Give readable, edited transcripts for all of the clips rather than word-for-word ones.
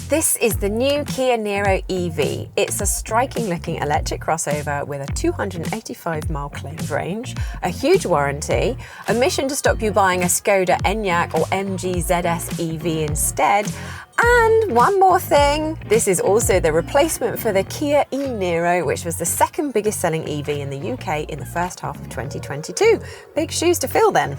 This is the new Kia Niro EV. It's a striking looking electric crossover with a 285-mile claimed range, a huge warranty, a mission to stop you buying a Skoda Enyaq or MG ZS EV instead, and one more thing, this is also the replacement for the Kia e-Niro, which was the second biggest selling EV in the UK in the first half of 2022. Big shoes to fill then.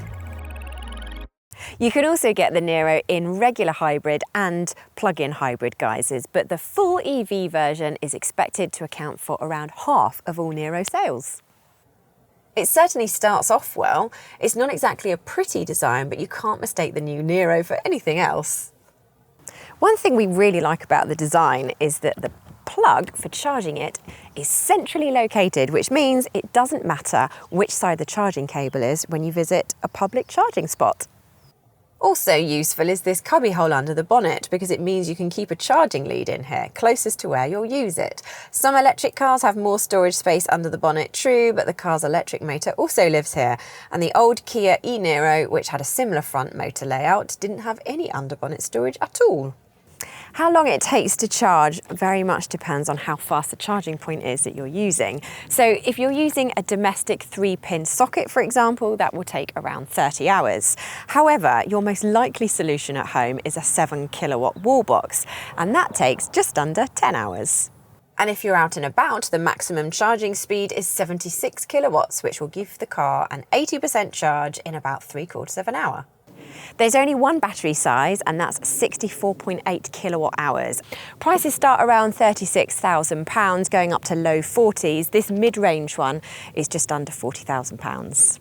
You can also get the Niro in regular hybrid and plug-in hybrid guises, but the full EV version is expected to account for around half of all Niro sales. It certainly starts off well. It's not exactly a pretty design, but you can't mistake the new Niro for anything else. One thing we really like about the design is that the plug for charging it is centrally located, which means it doesn't matter which side the charging cable is when you visit a public charging spot. Also useful is this cubby hole under the bonnet because it means you can keep a charging lead in here, closest to where you'll use it. Some electric cars have more storage space under the bonnet, true, but the car's electric motor also lives here. And the old Kia e-Niro, which had a similar front motor layout, didn't have any underbonnet storage at all. How long it takes to charge very much depends on how fast the charging point is that you're using. So if you're using a domestic 3-pin socket, for example, that will take around 30 hours. However, your most likely solution at home is a 7-kilowatt wall box, and that takes just under 10 hours. And if you're out and about, the maximum charging speed is 76 kilowatts, which will give the car an 80% charge in about 3/4 of an hour. There's only one battery size, and that's 64.8 kilowatt hours. Prices start around £36,000, going up to low 40s. This mid-range one is just under £40,000.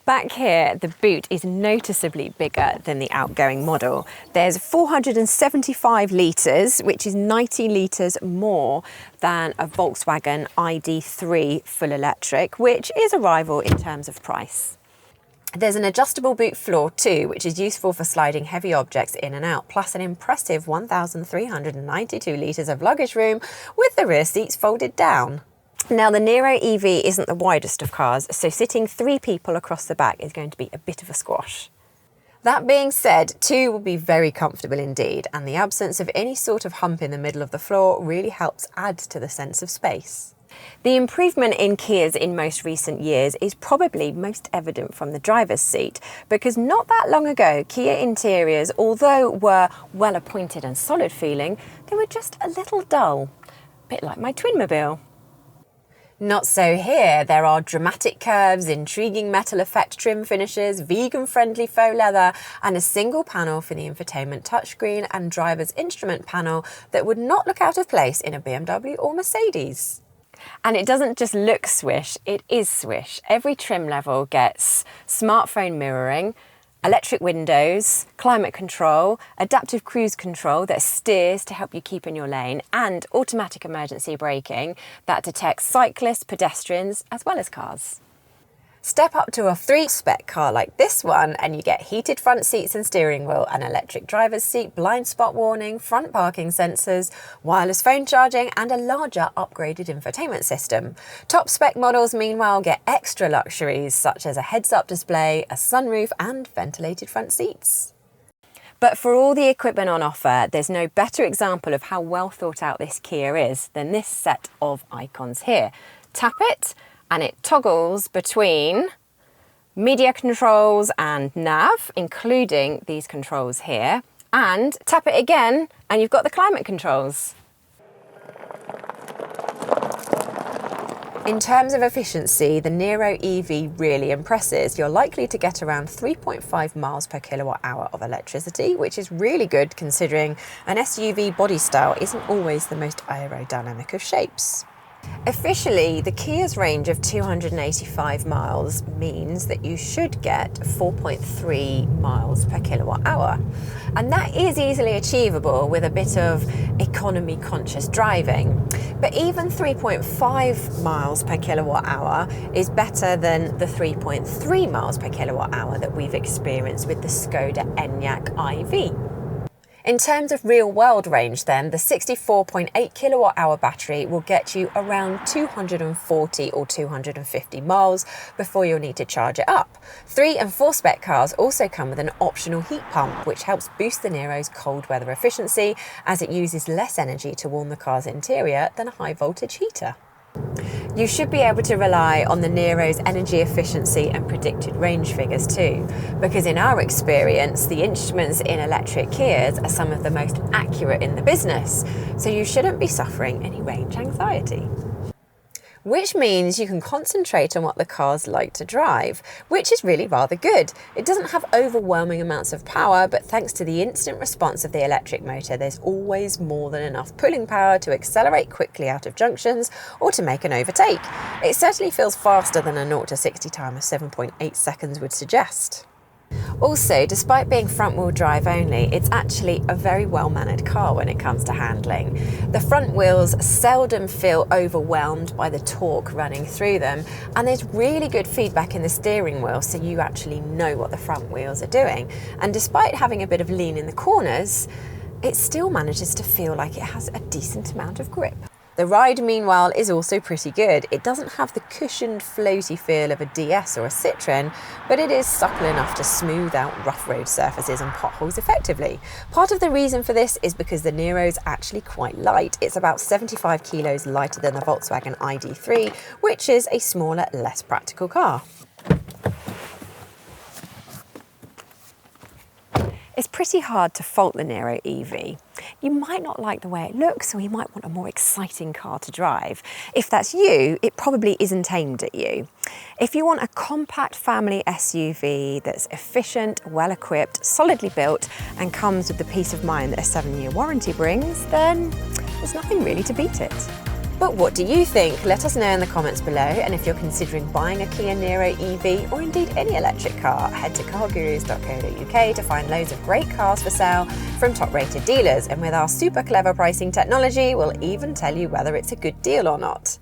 Back here, the boot is noticeably bigger than the outgoing model. There's 475 litres, which is 90 litres more than a Volkswagen ID3 full electric, which is a rival in terms of price. There's an adjustable boot floor too, which is useful for sliding heavy objects in and out, plus an impressive 1,392 litres of luggage room with the rear seats folded down. Now, the Niro EV isn't the widest of cars, so sitting 3 people across the back is going to be a bit of a squash. That being said, 2 will be very comfortable indeed, and the absence of any sort of hump in the middle of the floor really helps add to the sense of space. The improvement in Kias in most recent years is probably most evident from the driver's seat, because not that long ago, Kia interiors, although were well appointed and solid feeling, they were just a little dull. A bit like my Twinmobile. Not so here. There are dramatic curves, intriguing metal effect trim finishes, vegan-friendly faux leather, and a single panel for the infotainment touchscreen and driver's instrument panel that would not look out of place in a BMW or Mercedes. And it doesn't just look swish, it is swish. Every trim level gets smartphone mirroring, electric windows, climate control, adaptive cruise control that steers to help you keep in your lane, and automatic emergency braking that detects cyclists, pedestrians, as well as cars. Step up to a 3-spec car like this one and you get heated front seats and steering wheel, an electric driver's seat, blind spot warning, front parking sensors, wireless phone charging, and a larger upgraded infotainment system. Top spec models meanwhile get extra luxuries such as a heads-up display, a sunroof, and ventilated front seats. But for all the equipment on offer, there's no better example of how well thought out this Kia is than this set of icons here. Tap it, and it toggles between media controls and nav, including these controls here, and tap it again and you've got the climate controls. In terms of efficiency, the Niro EV really impresses. You're likely to get around 3.5 miles per kilowatt hour of electricity, which is really good considering an SUV body style isn't always the most aerodynamic of shapes. Officially, the Kia's range of 285 miles means that you should get 4.3 miles per kilowatt hour. And that is easily achievable with a bit of economy-conscious driving. But even 3.5 miles per kilowatt hour is better than the 3.3 miles per kilowatt hour that we've experienced with the Skoda Enyaq EV. In terms of real-world range then, the 64.8 kilowatt-hour battery will get you around 240 or 250 miles before you'll need to charge it up. 3 and 4 spec cars also come with an optional heat pump, which helps boost the Niro's cold weather efficiency as it uses less energy to warm the car's interior than a high-voltage heater. You should be able to rely on the Niro's energy efficiency and predicted range figures too, because in our experience, the instruments in electric Kias are some of the most accurate in the business, so you shouldn't be suffering any range anxiety. Which means you can concentrate on what the car's like to drive, which is really rather good. It doesn't have overwhelming amounts of power, but thanks to the instant response of the electric motor, there's always more than enough pulling power to accelerate quickly out of junctions or to make an overtake. It certainly feels faster than a 0 to 60 time of 7.8 seconds would suggest. Also, despite being front-wheel drive only, it's actually a very well-mannered car when it comes to handling. The front wheels seldom feel overwhelmed by the torque running through them, and there's really good feedback in the steering wheel, so you actually know what the front wheels are doing. And despite having a bit of lean in the corners, it still manages to feel like it has a decent amount of grip. The ride, meanwhile, is also pretty good. It doesn't have the cushioned, floaty feel of a DS or a Citroën, but it is supple enough to smooth out rough road surfaces and potholes effectively. Part of the reason for this is because the Niro is actually quite light. It's about 75 kilos lighter than the Volkswagen ID3, which is a smaller, less practical car. It's pretty hard to fault the Niro EV. You might not like the way it looks, or you might want a more exciting car to drive. If that's you, it probably isn't aimed at you. If you want a compact family SUV that's efficient, well-equipped, solidly built, and comes with the peace of mind that a 7-year warranty brings, then there's nothing really to beat it. But what do you think? Let us know in the comments below, and if you're considering buying a Kia Niro EV or indeed any electric car, head to cargurus.co.uk to find loads of great cars for sale from top-rated dealers, and with our super clever pricing technology, we'll even tell you whether it's a good deal or not.